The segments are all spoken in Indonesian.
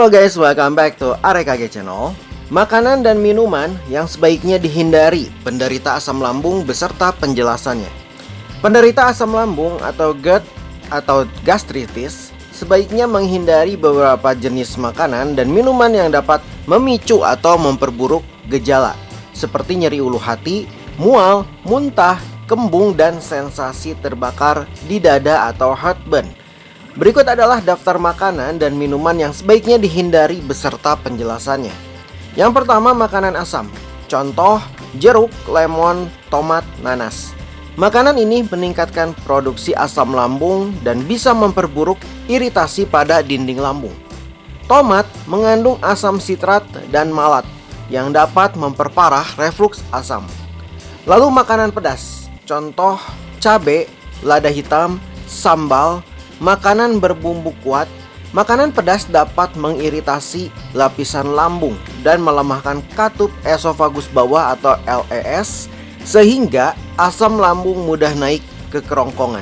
Halo guys, welcome back to AREKG Channel. Makanan dan minuman yang sebaiknya dihindari penderita asam lambung beserta penjelasannya. Penderita asam lambung atau GERD atau gastritis sebaiknya menghindari beberapa jenis makanan dan minuman yang dapat memicu atau memperburuk gejala seperti nyeri ulu hati, mual, muntah, kembung, dan sensasi terbakar di dada atau heartburn. Berikut adalah daftar makanan dan minuman yang sebaiknya dihindari beserta penjelasannya. Yang pertama, makanan asam. Contoh, jeruk, lemon, tomat, nanas. Makanan ini meningkatkan produksi asam lambung dan bisa memperburuk iritasi pada dinding lambung. Tomat mengandung asam sitrat dan malat yang dapat memperparah refluks asam. Lalu makanan pedas. Contoh, cabai, lada hitam, sambal, makanan berbumbu kuat. Makanan pedas dapat mengiritasi lapisan lambung dan melemahkan katup esofagus bawah atau LES sehingga asam lambung mudah naik ke kerongkongan.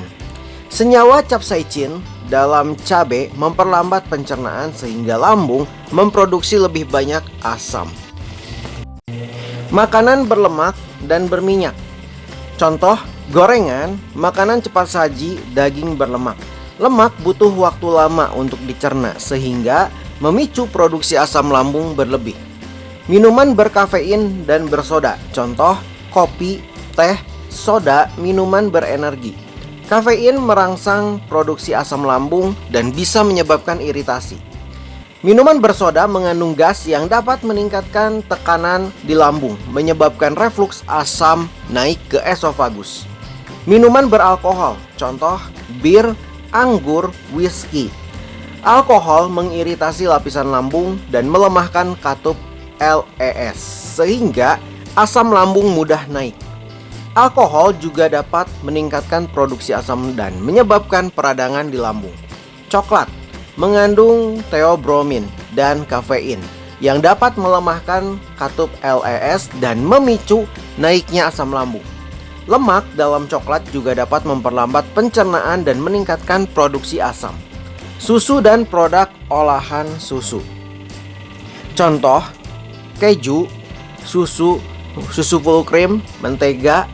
Senyawa capsaicin dalam cabai memperlambat pencernaan sehingga lambung memproduksi lebih banyak asam. Makanan berlemak dan berminyak. Contoh, gorengan, makanan cepat saji, daging berlemak. Lemak butuh waktu lama untuk dicerna sehingga memicu produksi asam lambung berlebih. Minuman berkafein dan bersoda. Contoh, kopi, teh, soda, minuman berenergi. Kafein merangsang produksi asam lambung dan bisa menyebabkan iritasi. Minuman bersoda mengandung gas yang dapat meningkatkan tekanan di lambung, menyebabkan refluks asam naik ke esofagus. Minuman beralkohol. Contoh, bir, anggur, whisky. Alkohol mengiritasi lapisan lambung dan melemahkan katup LES sehingga asam lambung mudah naik. Alkohol juga dapat meningkatkan produksi asam dan menyebabkan peradangan di lambung. Coklat mengandung theobromine dan kafein yang dapat melemahkan katup LES dan memicu naiknya asam lambung. Lemak dalam coklat juga dapat memperlambat pencernaan dan meningkatkan produksi asam. Susu dan produk olahan susu. Contoh, keju, susu full cream, mentega,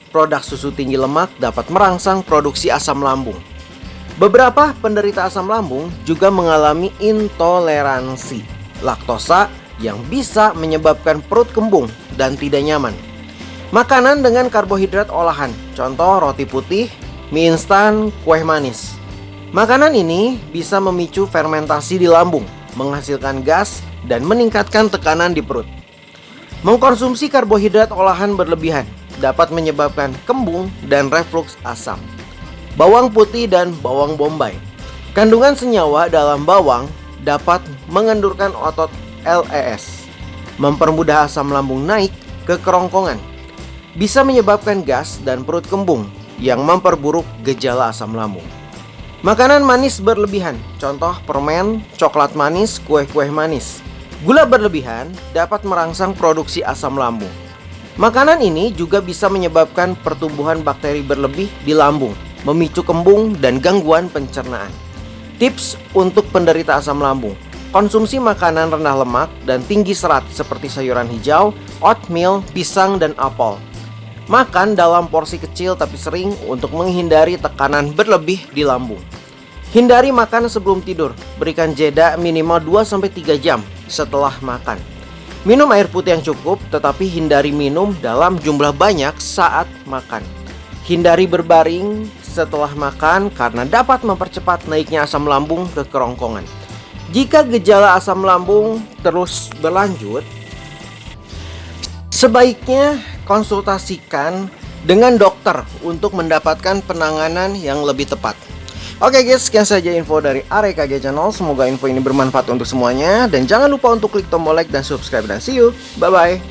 produk susu tinggi lemak dapat merangsang produksi asam lambung. Beberapa penderita asam lambung juga mengalami intoleransi laktosa yang bisa menyebabkan perut kembung dan tidak nyaman. Makanan dengan karbohidrat olahan, contoh roti putih, mie instan, kue manis. Makanan ini bisa memicu fermentasi di lambung, menghasilkan gas, dan meningkatkan tekanan di perut. Mengkonsumsi karbohidrat olahan berlebihan dapat menyebabkan kembung dan refluks asam. Bawang putih dan bawang bombay. Kandungan senyawa dalam bawang dapat mengendurkan otot LES, mempermudah asam lambung naik ke kerongkongan. Bisa menyebabkan gas dan perut kembung yang memperburuk gejala asam lambung. Makanan manis berlebihan, contoh permen, coklat manis, kue-kue manis. Gula berlebihan dapat merangsang produksi asam lambung. Makanan ini juga bisa menyebabkan pertumbuhan bakteri berlebih di lambung, memicu kembung dan gangguan pencernaan. Tips untuk penderita asam lambung: konsumsi makanan rendah lemak dan tinggi serat seperti sayuran hijau, oatmeal, pisang, dan apel. Makan dalam porsi kecil tapi sering untuk menghindari tekanan berlebih di lambung. Hindari makan sebelum tidur. Berikan jeda minimal 2-3 jam setelah makan. Minum air putih yang cukup, tetapi hindari minum dalam jumlah banyak saat makan. Hindari berbaring setelah makan karena dapat mempercepat naiknya asam lambung ke kerongkongan. Jika gejala asam lambung terus berlanjut, sebaiknya konsultasikan dengan dokter untuk mendapatkan penanganan yang lebih tepat. Oke guys, sekian saja info dari AREKG Channel. Semoga info ini bermanfaat untuk semuanya. Dan jangan lupa untuk klik tombol like dan subscribe. Dan see you, bye bye.